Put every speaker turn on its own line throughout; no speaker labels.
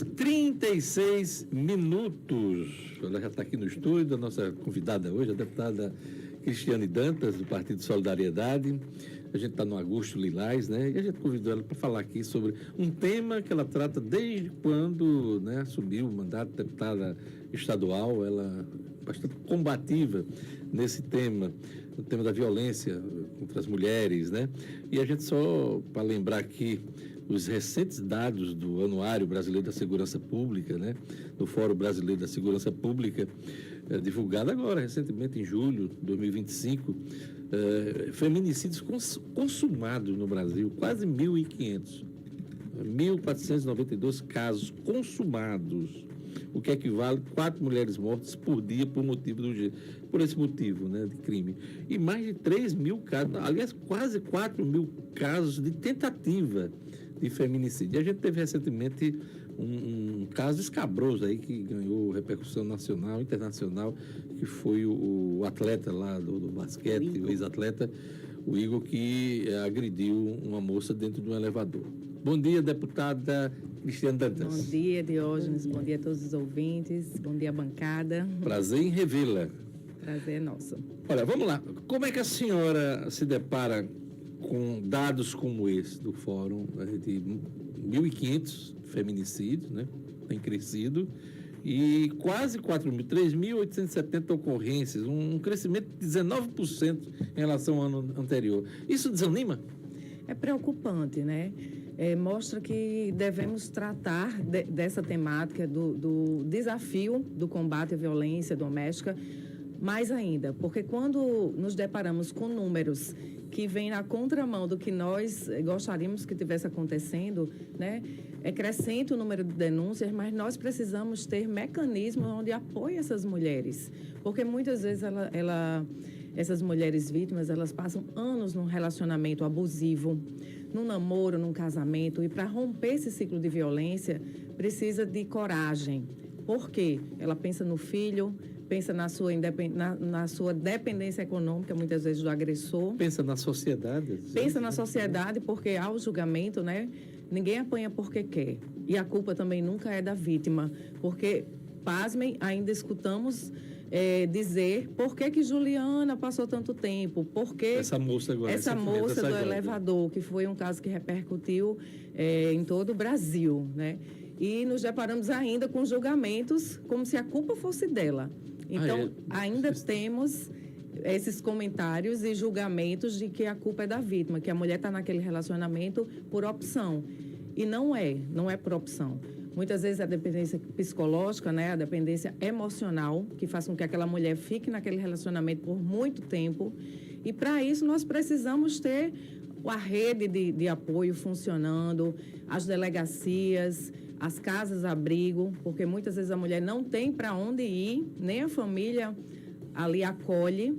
36 minutos. Ela já está aqui no estúdio, a nossa convidada hoje, a deputada Cristiane Dantas, do Partido Solidariedade. A gente está no Augusto Lilás, né? E a gente convidou ela para falar aqui sobre um tema que ela trata desde quando, né, assumiu o mandato de deputada estadual. Ela é bastante combativa nesse tema, o tema da violência contra as mulheres, né? E a gente só, para lembrar aqui, os recentes dados do Anuário Brasileiro da Segurança Pública, né, do Fórum Brasileiro da Segurança Pública, divulgado agora, recentemente, em julho de 2025, feminicídios consumados no Brasil, quase 1.500. 1.492 casos consumados, o que equivale a 4 mulheres mortas por dia por esse motivo, né, de crime. E mais de 3 mil casos, aliás, quase 4 mil casos de tentativa de feminicídio. E a gente teve recentemente um caso escabroso aí que ganhou repercussão nacional, internacional, que foi o atleta lá do basquete, o ex-atleta, o Igor, que agrediu uma moça dentro de um elevador. Bom dia, deputada Cristiane Dantas.
Bom dia, Diógenes. Bom dia a todos os ouvintes. Bom dia, bancada.
Prazer em revê-la.
Prazer é nosso.
Olha, vamos lá. Como é que a senhora se depara com dados como esse do Fórum, de 1.500 feminicídios, né? Tem crescido, e quase 3.870 ocorrências, um crescimento de 19% em relação ao ano anterior. Isso desanima?
É preocupante, né? Mostra que devemos tratar dessa temática do desafio do combate à violência doméstica mais ainda, porque quando nos deparamos com números que vêm na contramão do que nós gostaríamos que tivesse acontecendo, né? É crescente o número de denúncias, mas nós precisamos ter mecanismos onde apoiem essas mulheres, porque muitas vezes essas mulheres vítimas, elas passam anos num relacionamento abusivo, num namoro, num casamento, e para romper esse ciclo de violência, precisa de coragem. Por quê? Ela pensa no filho, pensa na sua dependência econômica, muitas vezes do agressor.
Pensa na sociedade.
Pensa na sociedade, porque há o julgamento, né? Ninguém apanha porque quer. E a culpa também nunca é da vítima, porque, pasmem, ainda escutamos dizer por que Juliana passou tanto tempo, por que
essa moça
do elevador, que foi um caso que repercutiu em todo o Brasil, né? E nos deparamos ainda com julgamentos como se a culpa fosse dela. Então, ainda temos esses comentários e julgamentos de que a culpa é da vítima, que a mulher está naquele relacionamento por opção. E não é por opção. Muitas vezes a dependência psicológica, né, a dependência emocional, que faz com que aquela mulher fique naquele relacionamento por muito tempo. E para isso nós precisamos ter a rede de apoio funcionando, as delegacias, as casas-abrigo, porque muitas vezes a mulher não tem para onde ir, nem a família ali acolhe.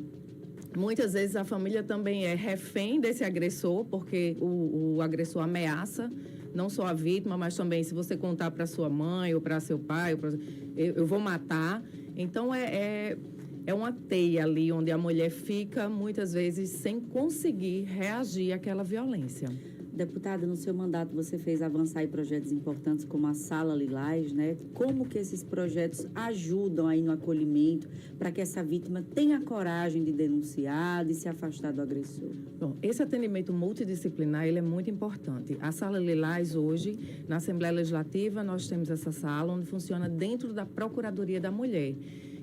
Muitas vezes a família também é refém desse agressor, porque o agressor ameaça não só a vítima, mas também se você contar para sua mãe ou para seu pai, eu vou matar. Então é uma teia ali onde a mulher fica muitas vezes sem conseguir reagir àquela violência.
Deputada, no seu mandato você fez avançar em projetos importantes como a Sala Lilás, né? Como que esses projetos ajudam aí no acolhimento para que essa vítima tenha coragem de denunciar, de se afastar do agressor?
Bom, esse atendimento multidisciplinar, ele é muito importante. A Sala Lilás hoje, na Assembleia Legislativa, nós temos essa sala onde funciona dentro da Procuradoria da Mulher,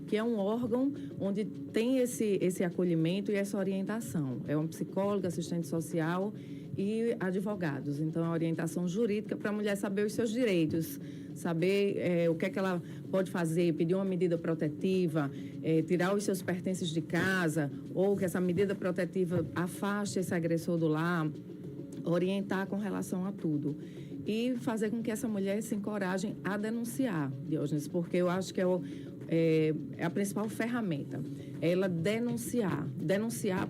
que é um órgão onde tem esse acolhimento e essa orientação. É uma psicóloga, assistente social e advogados. Então, a orientação jurídica para a mulher saber os seus direitos, saber o que é que ela pode fazer, pedir uma medida protetiva, tirar os seus pertences de casa, ou que essa medida protetiva afaste esse agressor do lar, orientar com relação a tudo. E fazer com que essa mulher se encoraje a denunciar, Diógenes, porque eu acho que é a principal ferramenta. Ela denunciar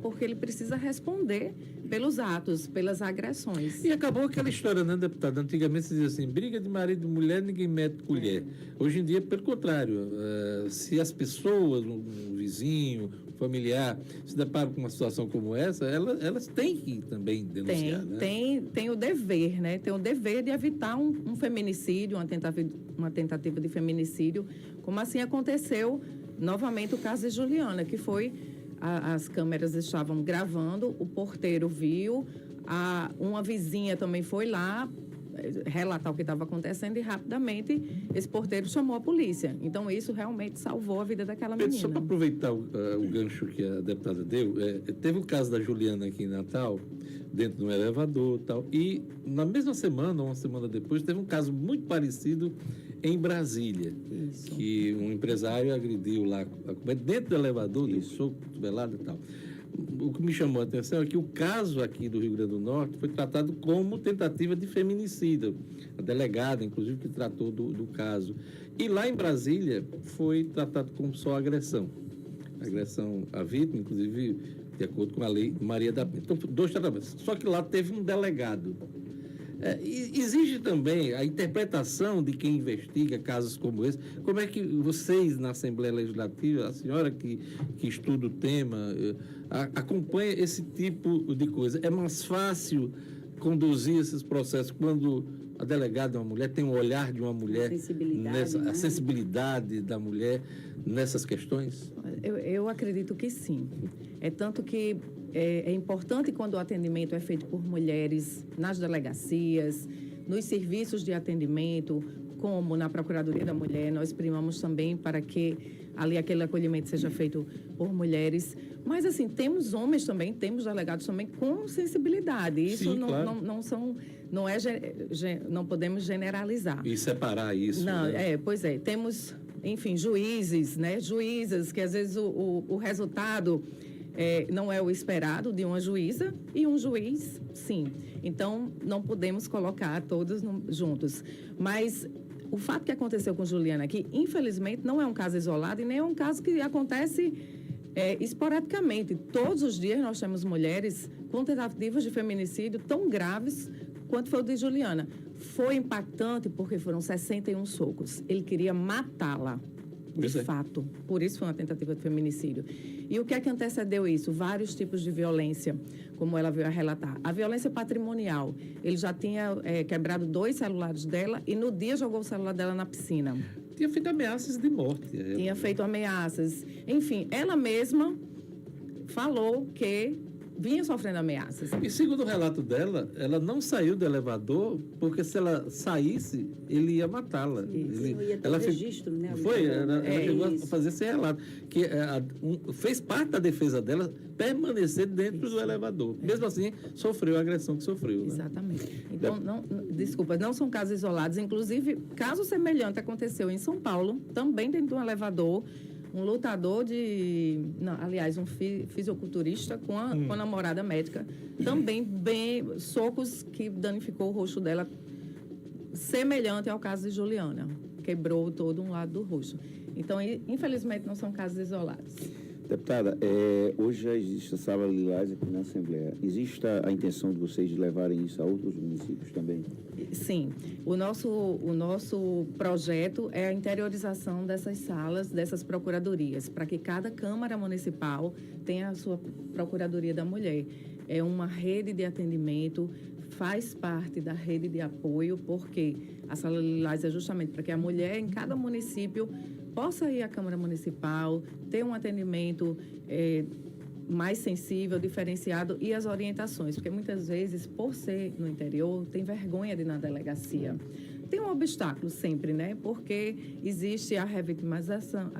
porque ele precisa responder pelos atos, pelas agressões.
E acabou aquela história, né, deputada? Antigamente se dizia assim, briga de marido e mulher, ninguém mete colher. Hoje em dia, pelo contrário, se as pessoas, um vizinho, um familiar, se deparam com uma situação como essa, elas têm que também denunciar, né?
Tem o dever, né? Tem o dever de evitar um feminicídio, uma tentativa de feminicídio, como assim aconteceu novamente o caso de Juliana, que foi, as câmeras estavam gravando, o porteiro viu, uma vizinha também foi lá relatar o que estava acontecendo e rapidamente esse porteiro chamou a polícia. Então isso realmente salvou a vida daquela
Pedro,
menina.
só para aproveitar o gancho que a deputada deu, teve o caso da Juliana aqui em Natal, dentro de um elevador e tal, e na mesma semana, uma semana depois, teve um caso muito parecido em Brasília,
Isso.
que um empresário agrediu lá, dentro do elevador, deu soco, cotovelada e tal. O que me chamou a atenção é que o caso aqui do Rio Grande do Norte foi tratado como tentativa de feminicídio. A delegada, inclusive, que tratou do caso. E lá em Brasília foi tratado como só agressão. Agressão à vítima, inclusive, de acordo com a lei Maria da Penha. Então, 2 tratamentos. Só que lá teve um delegado. Exige também a interpretação de quem investiga casos como esse. Como é que vocês, na Assembleia Legislativa, a senhora que estuda o tema, acompanha esse tipo de coisa? É mais fácil conduzir esses processos quando a delegada é uma mulher, tem o olhar de uma mulher, a sensibilidade da mulher nessas questões?
Eu acredito que sim. É tanto que é importante quando o atendimento é feito por mulheres nas delegacias, nos serviços de atendimento, como na Procuradoria da Mulher, nós primamos também para que ali aquele acolhimento seja feito por mulheres. Mas, assim, temos homens também, temos delegados também com sensibilidade. Isso
Sim, claro.
não podemos generalizar.
E separar isso.
Não,
né?
Pois é. Temos, enfim, juízes, né? Juízas, que às vezes o resultado não é o esperado de uma juíza e um juiz, sim. Então, não podemos colocar todos juntos. Mas o fato que aconteceu com Juliana aqui, infelizmente, não é um caso isolado e nem é um caso que acontece esporadicamente. Todos os dias nós temos mulheres com tentativas de feminicídio tão graves quanto foi o de Juliana. Foi impactante porque foram 61 socos. Ele queria matá-la. De fato. Por isso foi uma tentativa de feminicídio. E o que é que antecedeu isso? Vários tipos de violência, como ela veio a relatar. A violência patrimonial. Ele já tinha quebrado 2 celulares dela e no dia jogou o celular dela na piscina.
Tinha feito ameaças de morte.
Tinha feito ameaças. Enfim, ela mesma falou que vinha sofrendo ameaças.
E segundo o relato dela, ela não saiu do elevador porque se ela saísse, ele ia matá-la.
Ia ter registro, né?
Ela chegou a fazer esse relato. Que fez parte da defesa dela permanecer dentro do elevador. Mesmo assim, sofreu a agressão que sofreu.
Exatamente. Né? Então, desculpa, não são casos isolados. Inclusive, caso semelhante aconteceu em São Paulo, também dentro de um elevador. Um lutador um fisiculturista com a namorada médica, também socos que danificou o rosto dela, semelhante ao caso de Juliana, quebrou todo um lado do rosto. Então, infelizmente, não são casos isolados.
Deputada, hoje já existe a Sala Lilás aqui na Assembleia. Existe a intenção de vocês de levarem isso a outros municípios também?
Sim. O nosso projeto é a interiorização dessas salas, dessas procuradorias, para que cada Câmara Municipal tenha a sua Procuradoria da Mulher. É uma rede de atendimento, faz parte da rede de apoio, porque a Sala Lilás é justamente para que a mulher em cada município possa ir à Câmara Municipal, ter um atendimento mais sensível, diferenciado e as orientações, porque muitas vezes, por ser no interior, tem vergonha de ir na delegacia. Tem um obstáculo sempre, né? Porque existe a revitimização,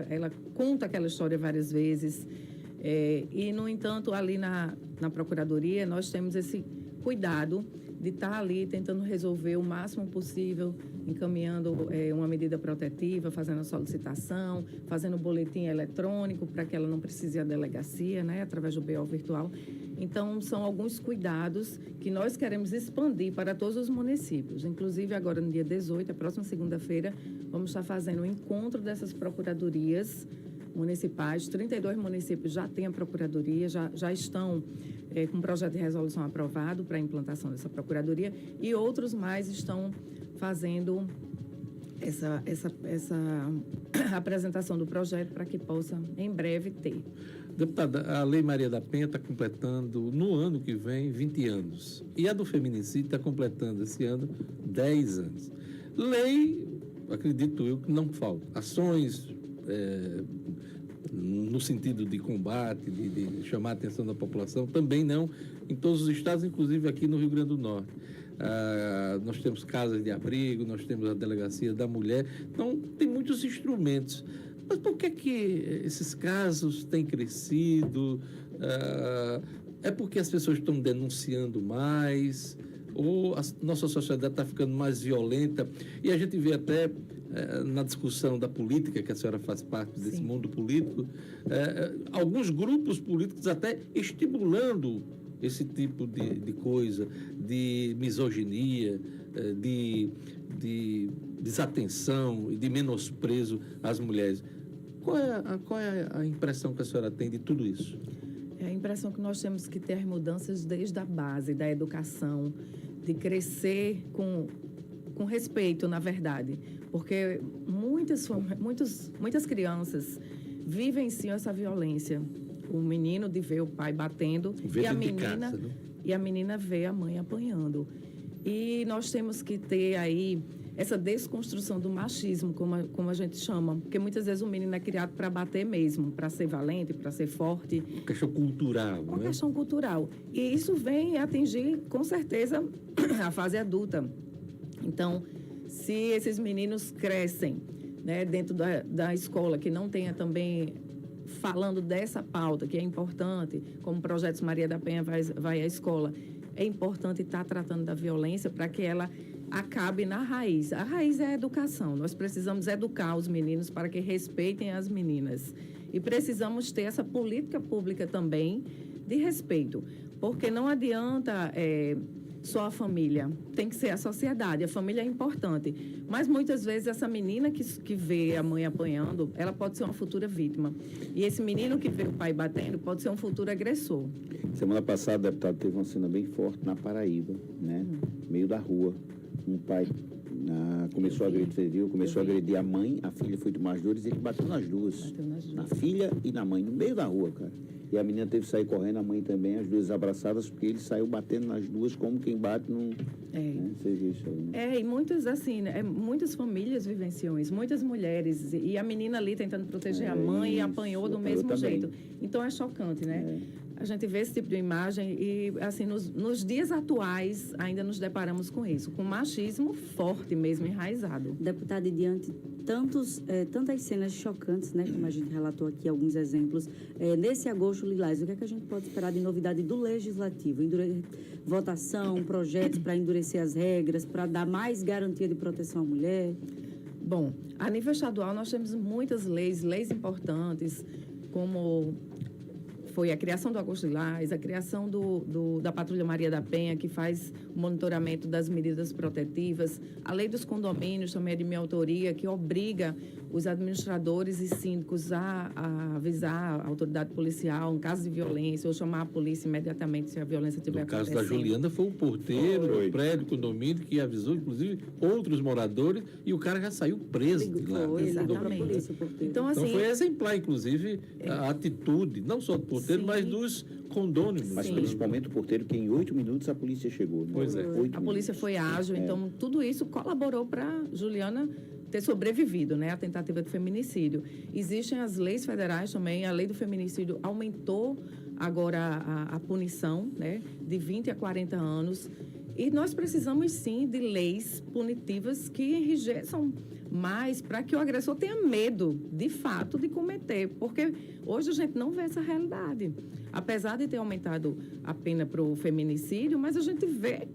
ela conta aquela história várias vezes e, no entanto, ali na Procuradoria, nós temos esse cuidado de estar ali tentando resolver o máximo possível, encaminhando uma medida protetiva, fazendo a solicitação, fazendo o boletim eletrônico para que ela não precise ir à delegacia, né, através do BO virtual. Então, são alguns cuidados que nós queremos expandir para todos os municípios. Inclusive, agora no dia 18, a próxima segunda-feira, vamos estar fazendo o encontro dessas procuradorias municipais. 32 municípios já têm a procuradoria, já estão com um projeto de resolução aprovado para a implantação dessa procuradoria e outros mais estão fazendo essa apresentação do projeto para que possa, em breve, ter.
Deputada, a Lei Maria da Penha está completando, no ano que vem, 20 anos. E a do feminicídio está completando, esse ano, 10 anos. Lei, acredito eu, que não falta. Ações no sentido de combate, de chamar a atenção da população, também não em todos os estados, inclusive aqui no Rio Grande do Norte. Nós temos casas de abrigo, nós temos a delegacia da mulher, então tem muitos instrumentos. Mas por que esses casos têm crescido? É porque as pessoas estão denunciando mais? Ou a nossa sociedade está ficando mais violenta? E a gente vê até na discussão da política, que a senhora faz parte desse mundo político, alguns grupos políticos até estimulando esse tipo de coisa, de misoginia, de desatenção e de menosprezo às mulheres. Qual é a impressão que a senhora tem de tudo isso?
É a impressão que nós temos que ter mudanças desde a base da educação, de crescer com respeito, na verdade. Porque muitas crianças vivenciam essa violência. O menino de ver o pai batendo e a menina vê a mãe apanhando. E nós temos que ter aí essa desconstrução do machismo, como a gente chama. Porque muitas vezes o menino é criado para bater mesmo, para ser valente, para ser forte.
Uma questão cultural,
Uma questão cultural. E isso vem atingir, com certeza, a fase adulta. Então, se esses meninos crescem, né, dentro da escola, que não tenha também falando dessa pauta, que é importante, como o Projeto Maria da Penha vai à escola, é importante estar tratando da violência para que ela acabe na raiz. A raiz é a educação. Nós precisamos educar os meninos para que respeitem as meninas. E precisamos ter essa política pública também de respeito, porque não adianta só a família, tem que ser a sociedade. A família é importante, mas muitas vezes essa menina que vê a mãe apanhando, ela pode ser uma futura vítima. E esse menino que vê o pai batendo pode ser um futuro agressor.
Semana passada, o deputado teve uma cena bem forte na Paraíba, né? Meio da rua. Um pai começou a agredir a mãe, a filha foi tomar as dores e ele bateu nas duas. Na filha e na mãe, no meio da rua, cara. E a menina teve que sair correndo, a mãe também, as duas abraçadas, porque ele saiu batendo nas duas como quem bate num... Né? Você viu isso aí, né?
E muitas, assim, muitas famílias vivenciam isso, muitas mulheres. E a menina ali tentando proteger a mãe e apanhou do mesmo jeito. Então, é chocante, né? A gente vê esse tipo de imagem e, assim, nos dias atuais, ainda nos deparamos com isso, com machismo forte mesmo, enraizado.
Deputada, e diante tantas cenas chocantes, né, como a gente relatou aqui alguns exemplos, nesse agosto lilás, o que é que a gente pode esperar de novidade do Legislativo? Votação, projetos para endurecer as regras, para dar mais garantia de proteção à mulher?
Bom, a nível estadual nós temos muitas leis importantes, como foi a criação do Agosto Lilás, a criação da Patrulha Maria da Penha, que faz o monitoramento das medidas protetivas, a lei dos condomínios, também é de minha autoria, que obriga os administradores e síndicos a avisar a autoridade policial em caso de violência, ou chamar a polícia imediatamente se a violência estiver acontecendo.
No caso da Juliana, foi o porteiro do prédio, condomínio, que avisou, inclusive, outros moradores, e o cara já saiu preso de lá.
Exatamente.
Então,
assim,
foi exemplar, inclusive, a atitude, não só do porteiro, mas dos condôminos.
Mas principalmente o porteiro, que em 8 minutos a polícia chegou. Né?
Pois é.
A polícia foi ágil, então tudo isso colaborou para Juliana ter sobrevivido, né, à tentativa de feminicídio. Existem as leis federais também, a lei do feminicídio aumentou agora a punição, né, de 20 a 40 anos. E nós precisamos, sim, de leis punitivas que enrijeçam mais para que o agressor tenha medo, de fato, de cometer. Porque hoje a gente não vê essa realidade. Apesar de ter aumentado a pena para o feminicídio, mas a gente vê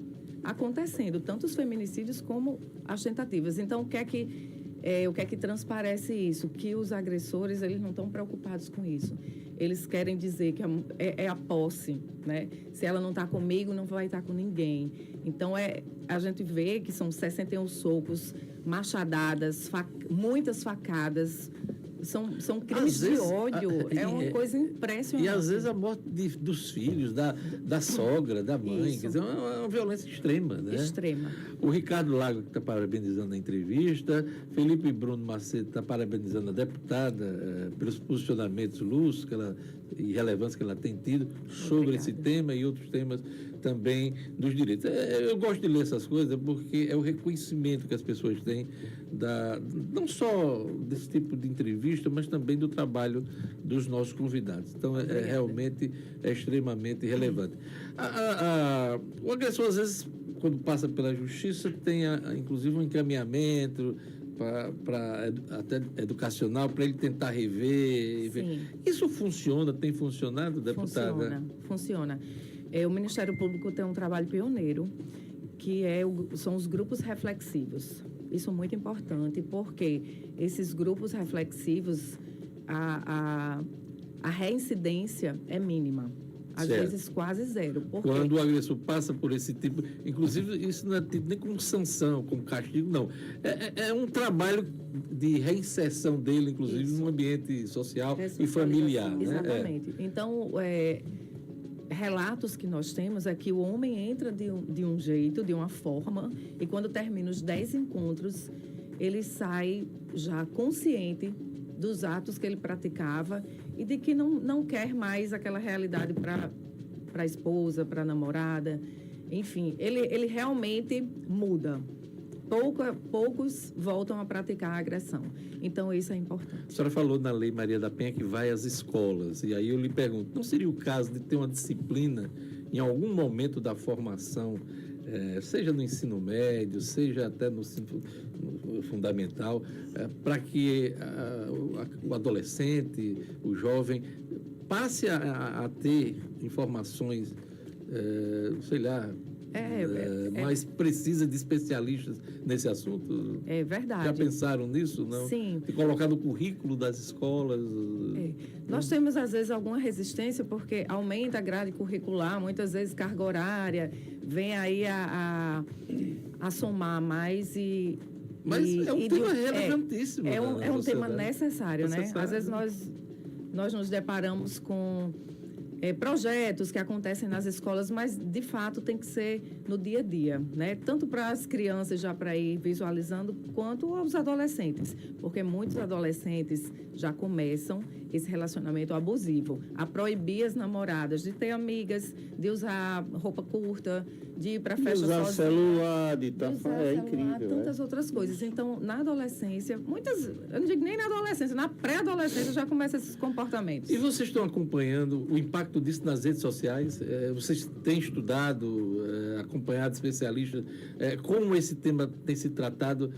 acontecendo, tanto os feminicídios como as tentativas. Então, o que é que transparece isso? Que os agressores, eles não estão preocupados com isso. Eles querem dizer que é a posse, né? Se ela não está comigo, não vai estar com ninguém. Então, a gente vê que são 61 socos, machadadas, muitas facadas. São crimes de ódio. É uma coisa impressionante.
E, às vezes, a morte dos filhos, da sogra, da mãe.
Isso.
Quer dizer, é uma violência extrema, né?
Extrema.
O Ricardo Lago está parabenizando a entrevista. Felipe Bruno Macedo está parabenizando a deputada pelos posicionamentos lúcidos e relevantes que ela tem tido sobre esse tema e outros temas também dos direitos. Eu gosto de ler essas coisas porque é o reconhecimento que as pessoas têm não só desse tipo de entrevista, mas também do trabalho dos nossos convidados. Então, realmente é extremamente relevante. O agressor, às vezes, quando passa pela justiça, tem, inclusive, um encaminhamento para até educacional, para ele tentar rever. Isso funciona? Tem funcionado, deputada?
Funciona. O Ministério Público tem um trabalho pioneiro, que são os grupos reflexivos. Isso é muito importante, porque esses grupos reflexivos, a reincidência é mínima. Às vezes quase zero.
Quando o agressor passa por esse tipo... Inclusive, isso não é tido nem como sanção, como castigo, não. É um trabalho de reinserção dele, inclusive, no ambiente social e familiar.
Exatamente. Né? Então, relatos que nós temos é que o homem entra de um jeito, de uma forma, e quando termina os 10 encontros, ele sai já consciente dos atos que ele praticava e de que não quer mais aquela realidade para a esposa, para a namorada. Enfim, ele realmente muda. Poucos voltam a praticar a agressão. Então, isso é importante.
A senhora falou na Lei Maria da Penha que vai às escolas. E aí eu lhe pergunto, não seria o caso de ter uma disciplina em algum momento da formação, seja no ensino médio, seja até no ensino fundamental, para que o adolescente, o jovem, passe a ter informações, mais precisas de especialistas nesse assunto?
É verdade.
Já pensaram nisso, não?
Sim.
De colocar no currículo das escolas?
Nós temos, às vezes, alguma resistência, porque aumenta a grade curricular, muitas vezes carga horária, vem aí a somar mais
Mas é um tema relevantíssimo.
É um tema necessário, né? Às vezes nós nos deparamos com projetos que acontecem nas escolas, mas, de fato, tem que ser no dia a dia, né? Tanto para as crianças, já para ir visualizando, quanto aos adolescentes, porque muitos adolescentes já começam esse relacionamento abusivo, a proibir as namoradas de ter amigas, de usar roupa curta, de ir para festa sozinha,
celular, incrível.
Tantas outras coisas. Então, na adolescência, eu não digo nem na adolescência, na pré-adolescência já começam esses comportamentos.
E vocês estão acompanhando o impacto disso nas redes sociais? Vocês têm estudado, acompanhado especialistas, como esse tema tem se tratado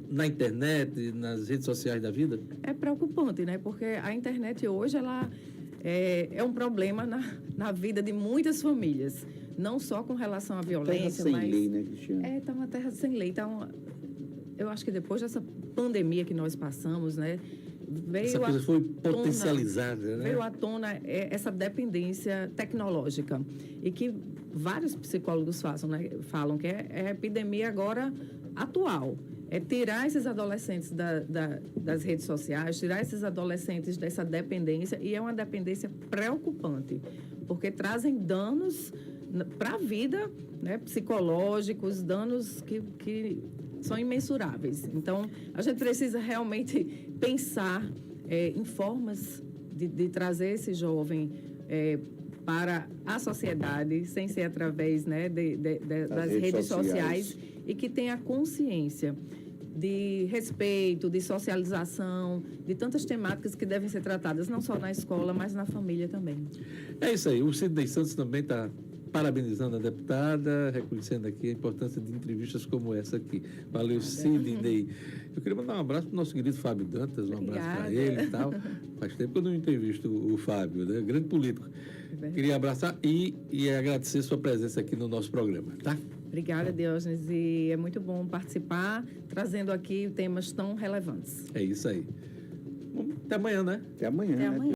na internet, nas redes sociais da vida? É
preocupante, né? Porque a internet hoje, ela é um problema na vida de muitas famílias. Não só com relação à violência,
terra sem lei, né, Cristiane?
Está uma terra sem lei. Eu acho que depois dessa pandemia que nós passamos, né?
Essa coisa foi potencializada, né?
Veio à tona essa dependência tecnológica. E que vários psicólogos falam que é a epidemia agora atual. É tirar esses adolescentes das redes sociais, tirar esses adolescentes dessa dependência, e é uma dependência preocupante, porque trazem danos para a vida, né, psicológicos, danos que são imensuráveis. Então, a gente precisa realmente pensar em formas de trazer esse jovem para a sociedade, sem ser através, né, das redes sociais, e que tenha consciência de respeito, de socialização, de tantas temáticas que devem ser tratadas, não só na escola, mas na família também.
É isso aí. O Sidney Santos também está parabenizando a deputada, reconhecendo aqui a importância de entrevistas como essa aqui. Valeu, Sidney. Eu queria mandar um abraço para o nosso querido Fábio Dantas, um abraço para ele e tal. Faz tempo que eu não entrevisto o Fábio, né? Grande político. Queria abraçar e agradecer sua presença aqui no nosso programa, tá?
Obrigada, Diógenes, e é muito bom participar, trazendo aqui temas tão relevantes.
É isso aí. Até amanhã, né?
Até amanhã.